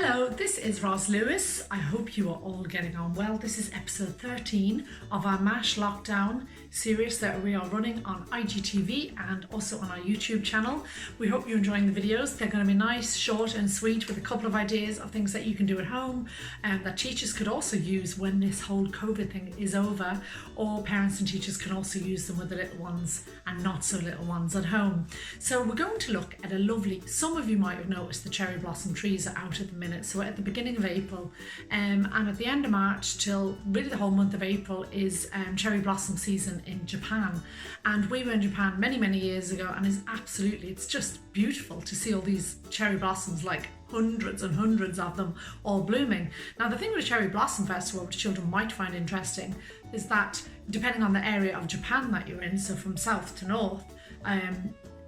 Hello, this is Ros Lewis. I hope you are all getting on well. This is episode 13 of our MASH lockdown series that we are running on IGTV and also on our YouTube channel. We hope you're enjoying the videos. They're going to be nice, short and sweet with a couple of ideas of things that you can do at home and that teachers could also use when this whole COVID thing is over, or parents and teachers can also use them with the little ones and not so little ones at home. So we're going to look at a lovely, some of you might have noticed the cherry blossom trees are out at the minute. So at the beginning of April and at the end of March till really the whole month of April is cherry blossom season in Japan. And we were in Japan many years ago, and it's just beautiful to see all these cherry blossoms, like hundreds and hundreds of them all blooming. Now the thing with a cherry blossom festival, which children might find interesting, is that depending on the area of Japan that you're in, so from south to north,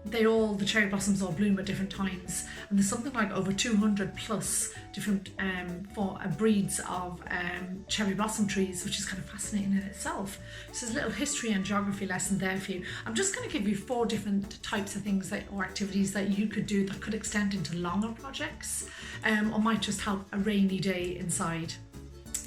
the cherry blossoms all bloom at different times, and there's something like over 200 plus different breeds of cherry blossom trees, which is kind of fascinating in itself. So there's a little history and geography lesson there for you. I'm just going to give you 4 different types of things or activities that you could do that could extend into longer projects or might just help a rainy day inside.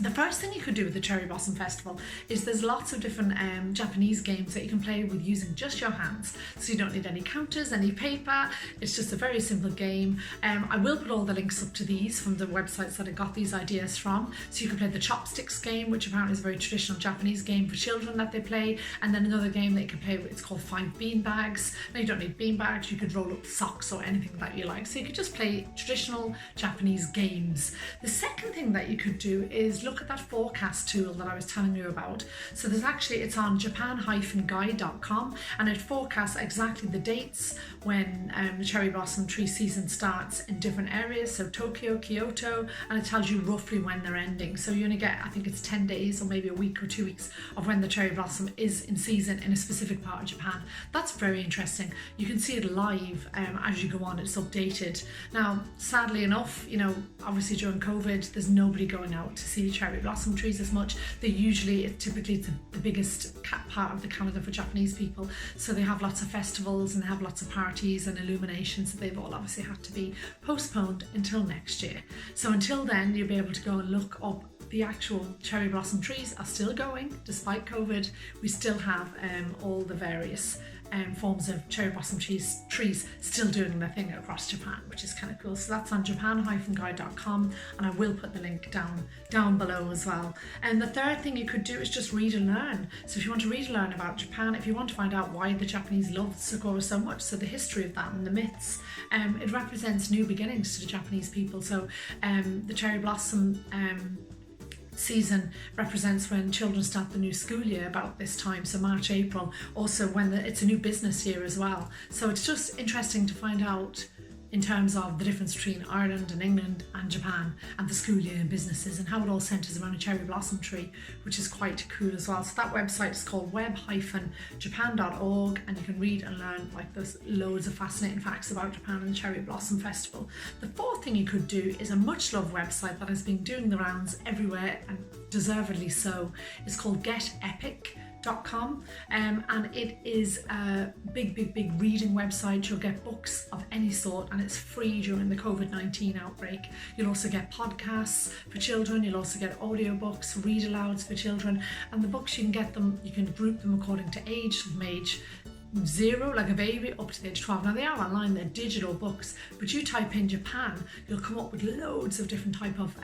The first thing you could do with the Cherry Blossom Festival is there's lots of different Japanese games that you can play with using just your hands. So you don't need any counters, any paper. It's just a very simple game. I will put all the links up to these from the websites that I got these ideas from. So you can play the chopsticks game, which apparently is a very traditional Japanese game for children that they play. And then another game that you can play with, it's called 5 bean bags. Now you don't need bean bags, you could roll up socks or anything that you like. So you could just play traditional Japanese games. The second thing that you could do is look at that forecast tool that I was telling you about. So it's on japan-guide.com, and it forecasts exactly the dates when the cherry blossom tree season starts in different areas, so Tokyo, Kyoto, and it tells you roughly when they're ending. So you only get, I think it's 10 days or maybe a week or 2 weeks of when the cherry blossom is in season in a specific part of Japan. That's very interesting. You can see it live as you go on, it's updated. Now, sadly enough, obviously during COVID, there's nobody going out to see cherry blossom trees as much. Typically it's the biggest part of the calendar for Japanese people, so they have lots of festivals and they have lots of parties and illuminations that they've all obviously had to be postponed until next year. So until then, you'll be able to go and look up the actual cherry blossom trees are still going despite COVID. We still have all the various forms of cherry blossom trees still doing their thing across Japan, which is kind of cool. So that's on japan-guide.com, and I will put the link down below as well. And the third thing you could do is just read and learn. So if you want to read and learn about Japan, if you want to find out why the Japanese love Sakura so much, so the history of that and the myths, it represents new beginnings to the Japanese people. So the cherry blossom season represents when children start the new school year about this time, so March, April, also when it's a new business year as well. So it's just interesting to find out in terms of the difference between Ireland and England and Japan and the school year and businesses, and how it all centres around a cherry blossom tree, which is quite cool as well. So that website is called web-japan.org, and you can read and learn, like, there's loads of fascinating facts about Japan and the Cherry Blossom Festival. The fourth thing you could do is a much loved website that has been doing the rounds everywhere, and deservedly so. It's called GetEpic.com, and it is a big reading website. You'll get books of any sort, and it's free during the COVID-19 outbreak. You'll also get podcasts for children, you'll also get audiobooks, read alouds for children, and the books you can group them according to age, from age 0, like a baby, up to the age 12. Now they are online, they're digital books, but you type in Japan, you'll come up with loads of different type of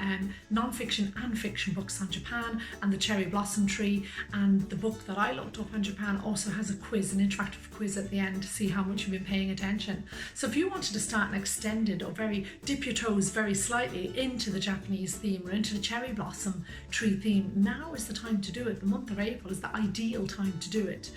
non-fiction and fiction books on Japan and the cherry blossom tree. And the book that I looked up on Japan also has a quiz, an interactive quiz at the end to see how much you've been paying attention. So if you wanted to start an extended or dip your toes very slightly into the Japanese theme or into the cherry blossom tree theme, now is the time to do it. The month of April is the ideal time to do it.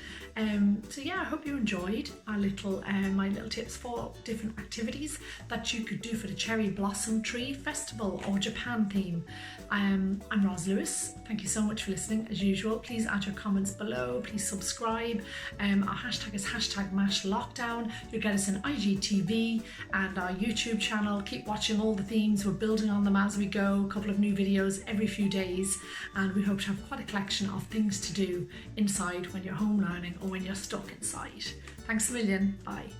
So yeah, I hope you enjoyed our my little tips for different activities that you could do for the Cherry Blossom Tree Festival or Japan theme. I'm Ros Lewis. Thank you so much for listening as usual. Please add your comments below. Please subscribe. Our hashtag is #MashLockdown. You'll get us in IGTV and our YouTube channel. Keep watching all the themes. We're building on them as we go. A couple of new videos every few days, and we hope to have quite a collection of things to do inside when you're home learning or when you're stuck inside. Thanks a million. Bye.